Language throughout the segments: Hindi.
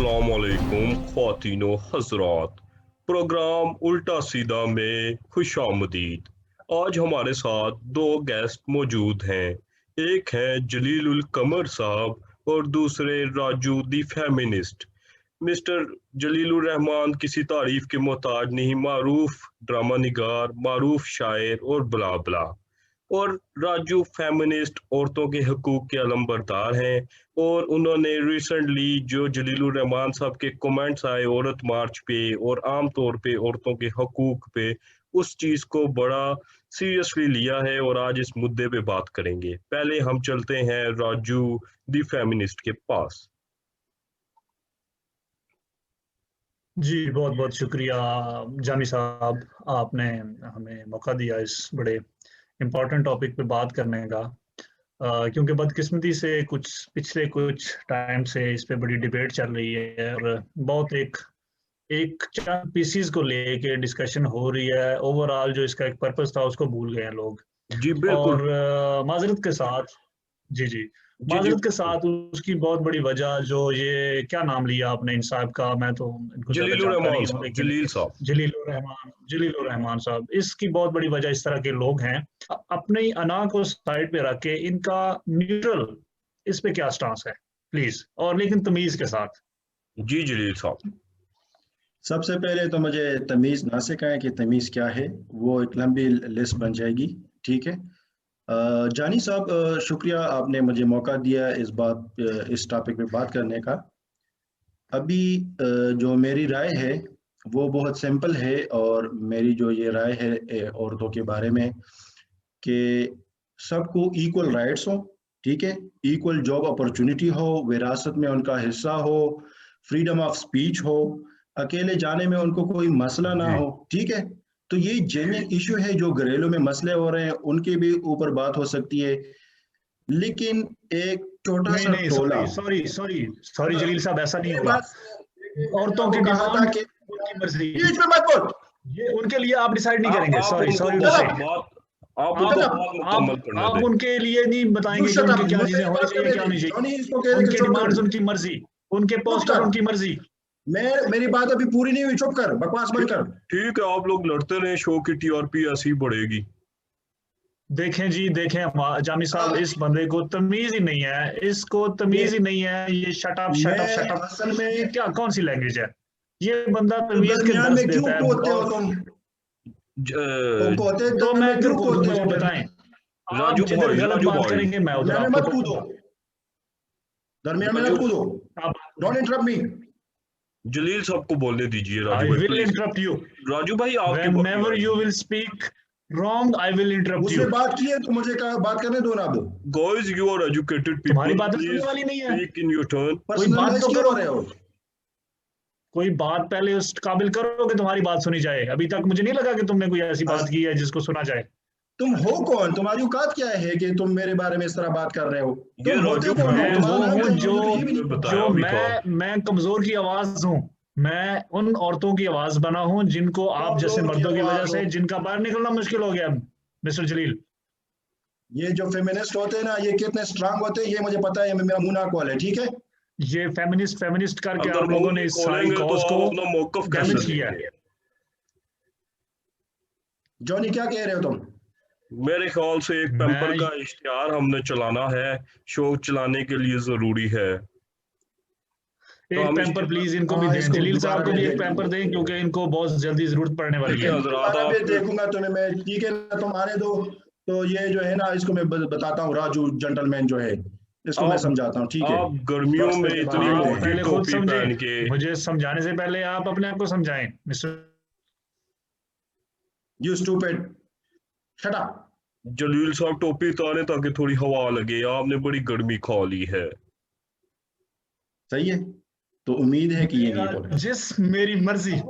अस्सलाम वालेकुम ख्वातीनो हजरात। प्रोग्राम उल्टा सीधा में खुशामदीद। आज हमारे साथ दो गेस्ट मौजूद हैं। एक हैं जलीलुल कमर साहब और दूसरे राजू दी फेमिनिस्ट। मिस्टर जलीलुर रहमान किसी तारीफ के मोहताज नहीं, मारूफ ड्रामा निगार, मारूफ शायर और बला बला। और राजू फेमिनिस्ट औरतों के हकूक के अलमबरदार हैं और उन्होंने रिसेंटली जो जलीलुर रहमान साहब के कमेंट्स आए औरत मार्च पे और आम तौर पे औरतों के हकूक पे, उस चीज़ को बड़ा सीरियसली लिया है और आज इस मुद्दे पे बात करेंगे। पहले हम चलते हैं राजू दी फेमिनिस्ट के पास। जी बहुत बहुत शुक्रिया जामी साहब, आपने हमें मौका दिया इस बड़े इम्पोर्टेंट टॉपिक पे बात करने का। क्योंकि बदकिस्मती से पिछले कुछ टाइम से इस पे बड़ी डिबेट चल रही है और बहुत एक एक चंद पीसीज को लेके डिस्कशन हो रही है। ओवरऑल जो इसका एक पर्पस था उसको भूल गए हैं लोग। जी बिल्कुल। और माजरत के साथ जी जी माजरत के साथ उसकी बहुत बड़ी वजह जो ये क्या नाम लिया आपने इन साहब का, मैं तो इनको ज्यादा जलीलुर जानता रहमान नहीं हूँ, साहब, लेकिन जलील साहब। जलीलुर रहमान साहब, इसकी बहुत बड़ी वजह इस तरह के लोग हैं अपनी अना को साइड पे रख के इनका न्यूट्रल इस पे क्या स्टांस है प्लीज, और लेकिन तमीज के साथ। जी जलील साहब। सबसे पहले तो मुझे तमीज़ ना सिखाएं कि तमीज़ क्या है, वो एक लंबी लिस्ट बन जाएगी। ठीक है। जानी साहब, शुक्रिया आपने मुझे मौका दिया इस टॉपिक पे बात करने का। अभी जो मेरी राय है वो बहुत सिंपल है, और मेरी जो ये राय है औरतों के बारे में कि सबको इक्वल राइट्स हो। ठीक है। इक्वल जॉब अपॉर्चुनिटी हो, विरासत में उनका हिस्सा हो, फ्रीडम ऑफ स्पीच हो, अकेले जाने में उनको कोई मसला ना हो। ठीक है। तो ये जेन्युइन इशू है, जो घरेलू में मसले हो रहे हैं उनके भी ऊपर बात हो सकती है। लेकिन एक छोटा सा टोला, सॉरी जलील साहब, ऐसा नहीं होगा। औरतों की कहा था डिमांड कि उनकी मर्जी, बीच में मत बोल, ये उनके लिए आप डिसाइड नहीं करेंगे। आप उनके लिए नहीं बताएंगे कि उनकी क्या चीजें होनी चाहिए क्या नहीं चाहिए। उनकी डिमांड्स उनकी मर्जी, उनके पोस्टर उनकी मर्जी। मेरी बात अभी पूरी नहीं हुई, चुप कर, बकवास बंद कर। ठीक है, आप लोग लड़ते रहे, शो की टीआरपी ऐसी ही बढ़ेगी। देखें जी, देखें जामी साहब, इस बंदे को तमीज ही नहीं है, इसको तमीज ही नहीं है। ये शट अप असल में क्या कौन सी लैंग्वेज है ये? बंदा तो तमीज के दरमियान दर्स में क्यों देता है। कोते हो तुम? तो मैं क्यों कूदूं, वो बताएं। राजू आप जिधर गलत बात भाई, करेंगे मैं उधर दरमियान में मत कूदो, दरमियान में मत कूदो, डोंट इंटरप्ट मी। जलील साहब को बोलने दीजिए। I राजू भाई will interrupt you. राजू भाई, आपके Whenever you will speak wrong, I will interrupt उसने you. बात की है तो मुझे बात करने दो ना। अब Guys, you are educated people. तुम्हारी बात सुनने वाली नहीं है। Speak in your turn. कोई बात तो क्यों करो, हो रहे हो? कोई बात पहले उस काबिल करो कि तुम्हारी बात सुनी जाए। अभी तक मुझे नहीं लगा कि तुमने कोई ऐसी बात की है जिसको सुना जाए। तुम हो कौन? तुम्हारी औकात क्या है कि तुम मेरे बारे में इस तरह बात कर रहे हो? ये राजू कौन हो? वो हूँ जो मैं कमजोर की आवाज हूँ। मैं उन औरतों की आवाज बना हूँ जिनको आप जैसे मर्दों की वजह से जिनका बाहर निकलना मुश्किल हो गया। मिस्टर जलील, ये जो फेमिनिस्ट होते हैं ना, ये कितने स्ट्रांग होते हैं ये मुझे पता है, मेरा मुंह ना कॉल है। ठीक है। ये फेमिनिस्ट करके आप लोगों ने इस सारी कॉज को डैमेज किया है। जॉनी, क्या कह रहे हो तुम? मेरे ख्याल से एक पेपर का इश्तिहार हमने चलाना है, शो चलाने के लिए जरूरी है। एक पैम्पर प्लीज इनको भी दें, जलील साहब को भी एक पैम्पर दें, क्योंकि इनको बहुत जल्दी जरूरत पड़ने वाली है। देखूंगा तुम्हें मैं। ठीक है ना, तुम आने दो। तो ये जो है ना, इसको मैं बताता हूँ, राजू जेंटलमैन जो है, इसको मैं समझाता हूँ। ठीक है। आप गर्मियों में इतनी मोटी टोपी पहन के, मुझे समझाने से पहले आप अपने आप को समझाएं। Mister you stupid, shut up. Jalil sahab टोपी उतारे ताकि थोड़ी हवा लगे, आपने बड़ी गर्मी खा ली है। सही है, तो उम्मीद है कि ये नहीं बोलेगा। जिस मेरी मर्जी।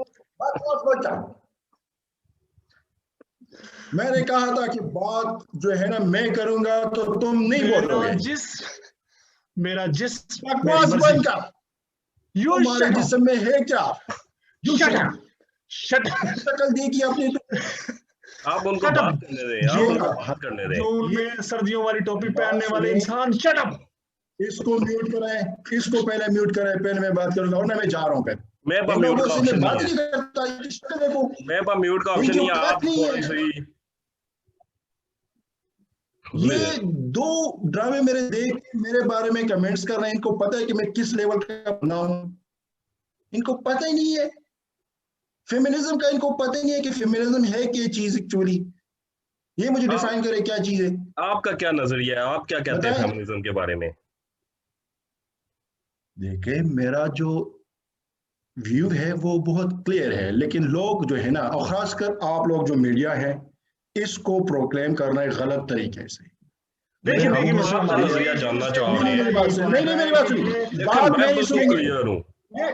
मैंने कहा था कि बात जो है ना मैं करूंगा तो तुम नहीं बोलोगे। मेरा जिस बकवास बंद कर। तुम्हारे जिस्म में है क्या? शक्ल देखी आपने? आप उनको बात करने दें, आप उनको बात करने दें। जो उनमें सर्दियों वाली टोपी पहनने वाले इंसान, शट अप। इसको म्यूट कराएं, इसको पहले म्यूट कराएं, पहले मैं बात करूंगा वरना मैं जा रहा हूं। मैं पर म्यूट का ऑप्शन बात नहीं नहीं है, करता, देखो मैं पर म्यूट का ऑप्शन नहीं है, आप थोड़ी सी ये दो ड्रामे मेरे देख के मेरे बारे में कमेंट्स कर रहे हैं, इनको पता है कि मैं किस लेवल का बना हूं, इनको पता ही नहीं है फेमिनिज्म का, इनको पता ही नहीं है कि फेमिनिज्म है क्या चीज एक्चुअली, ये मुझे डिफाइन करे क्या चीज है। आपका क्या नजरिया है, आप क्या कहते हैं फेमिनिज्म के बारे में? देखिए मेरा जो व्यू है वो बहुत क्लियर है, लेकिन लोग जो है ना, और खासकर आप लोग जो मीडिया है, इसको प्रोक्लेम करना है गलत तरीके से। देखिए आपका नजरिया जानना चाह रहे हैं। मेरी बात सुनिए, बात नहीं सुनेंगे,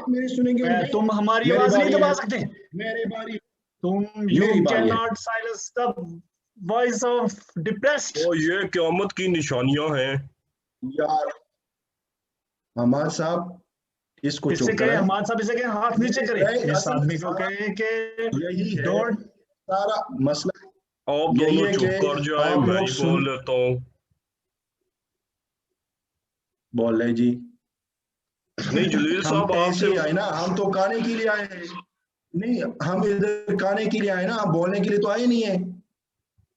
मेरी सुनेंगे, तुम हमारी आवाज नहीं दबा सकते, मेरी बारी, तुम you can not silence the voice of depressed. ओ ये क़यामत की निशानियां हैं यार। हमाद साहब इसको इससे कहे, हमाद साहब इसे कहे हाथ नीचे करे, इस आदमी को कहे कि यही डोंट, सारा मसला आप दोनों चुप कर जाए, मैं ही बोल लेता हूँ। बोल रहे जी, नहीं जलील साहब आपसे आए ना, हम तो खाने के लिए आए हैं, नहीं हम इधर खाने के लिए आए ना, हम बोलने के लिए तो आए नहीं है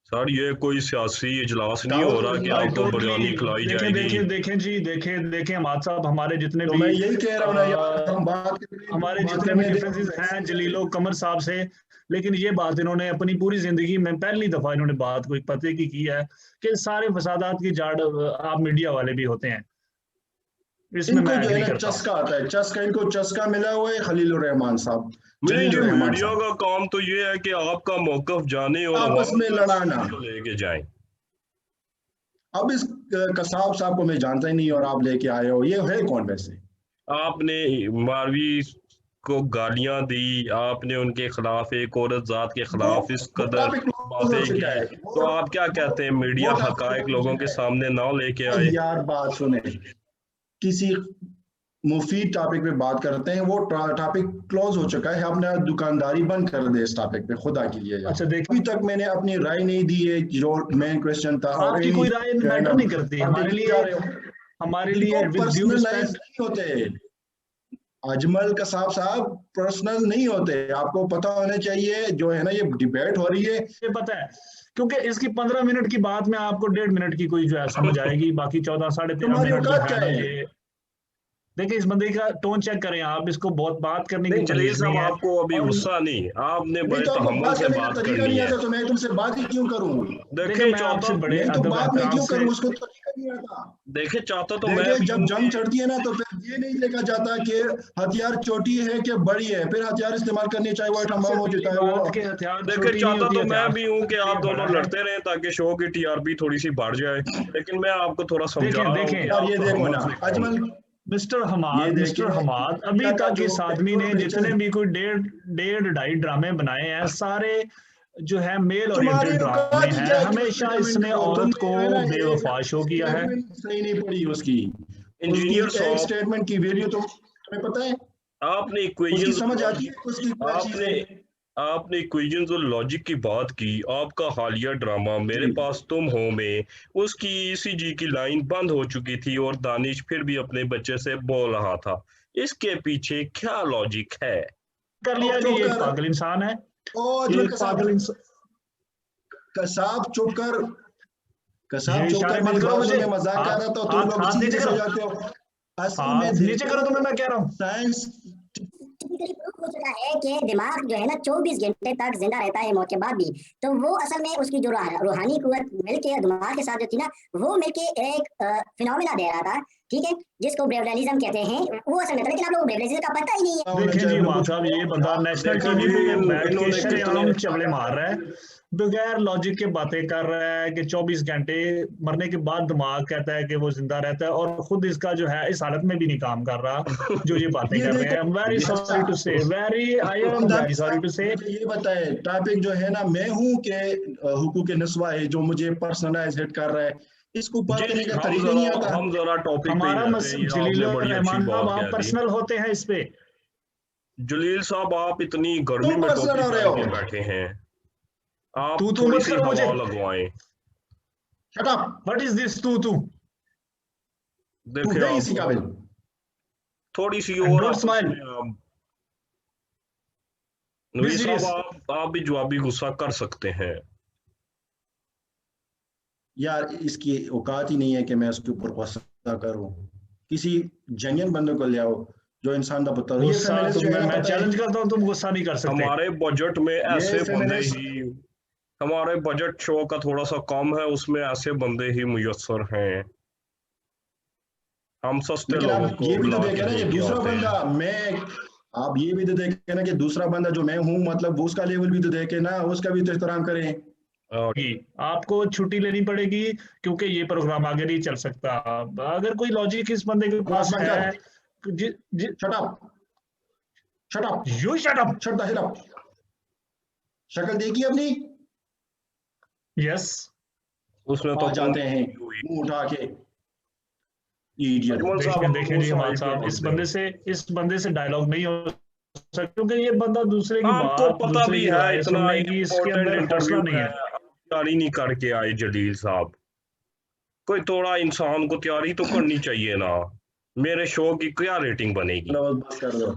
सर। ये कोई सियासी इजलास नहीं हो रहा कि आपको बिरयानी खिलाई जाएगी। देखें जी, देखें हमाद साहब, हमारे जितने तो भी, मैं यही कह रहा हूँ ना यार, हम बात हमारे जितने भी डिफरेंसेस हैं जलीलो कमर साहब से, लेकिन ये बात इन्होंने अपनी पूरी जिंदगी में पहली दफा इन्होंने बात कोई पते की है कि सारे फसादात की जड़ आप मीडिया वाले भी होते हैं। इसमें इनको जो है ना चस्का आता है, चस्का, इनको चस्का मिला हुआ है खलीलुर रहमान साहब, मीडिया का काम तो ये है कि आपका मौकफ जाने और आपस में लड़ाना लेके जाए। अब इस कसाब साहब को मैं जानता ही नहीं और आप लेके आए हो, ये है कौन वैसे? आपने मारवी को गालियां दी, आपने उनके खिलाफ, एक औरत जात के खिलाफ इस कदर बातें की, तो आप क्या कहते हैं मीडिया हकायक लोगों के सामने ना लेके आए? यार बात सुने, किसी मुफीद टॉपिक पे बात करते हैं, वो टॉपिक क्लोज हो चुका है, अपना दुकानदारी बंद कर दे इस टॉपिक पे खुदा के लिए। अच्छा अभी तक मैंने अपनी राय नहीं दी है, जो मेन क्वेश्चन था। आपकी कोई राय मैटर नहीं करती हमारे लिए पर्सनलाइज नहीं होते अजमल कसाब साहब, पर्सनल नहीं होते, आपको पता होना चाहिए। जो है ना ये डिबेट हो रही है, ये पता है, क्योंकि इसकी 15 मिनट की बात में आपको 1.5 मिनट की कोई जो है समझ आएगी, बाकी 14 साढ़े 13 मिनट जो है ना ये। देखिए इस बंदे का टोन चेक करें आप, इसको बहुत बात करने की जलील साहब आपको अभी गुस्सा नहीं, आपने बड़े तहम्मुल से बात करनी है। तो मैं तुमसे बात ही क्यों करूं? देखिए चाहता बड़े तो बात मैं क्यों करूं, उसको तरीका नहीं आता। देखिए चाहता तो मैं जब जंग चढ़ती है ना, तो फिर ये नहीं देखा जाता कि हथियार छोटी है कि बड़ी है, फिर हथियार इस्तेमाल करनी चाहिए, वो तमाम हो जाता है वो। देखिए चाहता तो मैं भी हूँ कि आप दोनों लड़ते रहें ताकि शो की टीआरपी थोड़ी सी बढ़ जाए, लेकिन मैं आपको थोड़ा समझा रहा हूँ। ये देखो ना अजमल, मिस्टर हमाद, अभी तक इस आदमी ने जितने भी कोई 1.5 ड्रामे बनाए हैं, सारे जो है मेल ओरिएंटेड ड्रामे हैं। हमेशा इसने औरत को बेवफा शो किया है। सही नहीं पड़ी उसकी इंजीनियर स्टेटमेंट की वैल्यू, तो तुम्हें पता है? आपने इक्वेशन समझ आती है उसकी, आपने इक्वेशंस और लॉजिक की बात की। आपका हालिया ड्रामा मेरे पास तुम हो में, उसकी ईसीजी की लाइन बंद हो चुकी थी और दानिश फिर भी अपने बच्चे से बोल रहा था। इसके पीछे क्या लॉजिक है? कर लिया कि ये पागल इंसान है, पागल इंसान। कसाब चुप कर, मेरी बातों में मजाक कर रहा था, तुम लोग नीचे जाते हो। असल में नीचे करो तो मैं कह रहा हूँ साइंस हो चुका है कि दिमाग जो है ना 24 घंटे तक जिंदा रहता है मौत के बाद भी। तो वो असल में उसकी जो रूहानी कुव्वत मिलके दिमाग के साथ जो थी ना, वो मिलके एक फिनोमेना दे रहा था, ठीक है, जिसको ब्रेवलिज्म कहते हैं। वो असल में, लेकिन आप लोगों को ब्रेवलिज्म का पता ही नहीं है। देखें जी मां साहब, ये बंदा नेशनल टीवी पे बैठ के शरेआम चवले मार रहा है, बगैर लॉजिक के बातें कर रहा है कि 24 घंटे मरने के बाद दिमाग कहता है कि वो जिंदा रहता है, और खुद इसका जो है इस हालत में भी नहीं काम कर रहा जो ये बातें कर रहे हैं। I am very sorry to say, ये बताए टॉपिक जो है ना, मैं हूँ के हुकूक नस्वा है जो मुझे पर्सनलाइज हिट कर रहा है, इसको बात करने का तरीका नहीं आता। हम जरा टॉपिक हमारा जलील रहमान साहब आप पर्सनल होते हैं इस पे। जलील साहब आप इतनी गर्मी में टोपी बैठे हैं, आप तू मत करो मुझे, लगवाएं। Shut up. What is this तू? देखिए नहीं इसी काबिल। आप थोड़ी सी And और don't आपस smile. में Be नवीद साहब serious. आप भी जवाबी गुस्सा कर सकते हैं। यार इसकी औकात ही नहीं है कि मैं उसके ऊपर गुस्सा करूं। किसी जेन्युइन बंदे को ले आओ जो इंसान का पुत्र हो। ये गुस्सा फेमिनिस्ट जो है ना, मैं पता है, चैलेंज करता हूँ, तुम गुस्सा नहीं कर सकते। हमारे बजट में ये ऐसे बंदे फेमिनिस्ट, ही हमारे बजट शो का थोड़ा सा कम है, उसमें ऐसे बंदे ही मुयस्सर हैं। हम सस्ते लेकिन लोगों आप को ये भी तो बुला देखे के ना कि लेके दूसरा आते हैं। बंदा मैं, आप ये भी तो देखे ना कि दूसरा बंदा जो मैं हूं, मतलब वो उसका लेवल भी तो देखे ना, उसका भी तो एहतराम करें। और आपको छुट्टी लेनी पड़ेगी क्योंकि ये प्रोग्राम आगे नहीं चल सकता। अगर कोई लॉजिक इस बंदे के बस पास बंद है, कर, shut up, shut up, you shut up. Shut the hell up. शक्ल देखी अपनी, यस, उसने तो आ जाते हैं की हुई। मुंह उठा के, इडियट। अजमल साहब देखें आप देखें वो जी हमारे साइड पे साहब, रख दें। इस बंदे से डायलॉग नहीं हो सकता क्योंकि ये बंदा दूसरे की आपको बात, पता दूसरे भी की है राय इतना सुनने की इसके इम्पोर्टेंट अंदर हौसला इंटरव्यू नहीं है, है। आप तैयारी नहीं करके आए जलील साहब। कोई थोड़ा इंसान को तैयारी तो करनी चाहिए ना। मेरे शो की क्या रेटिंग बनेगी? बस कर दो।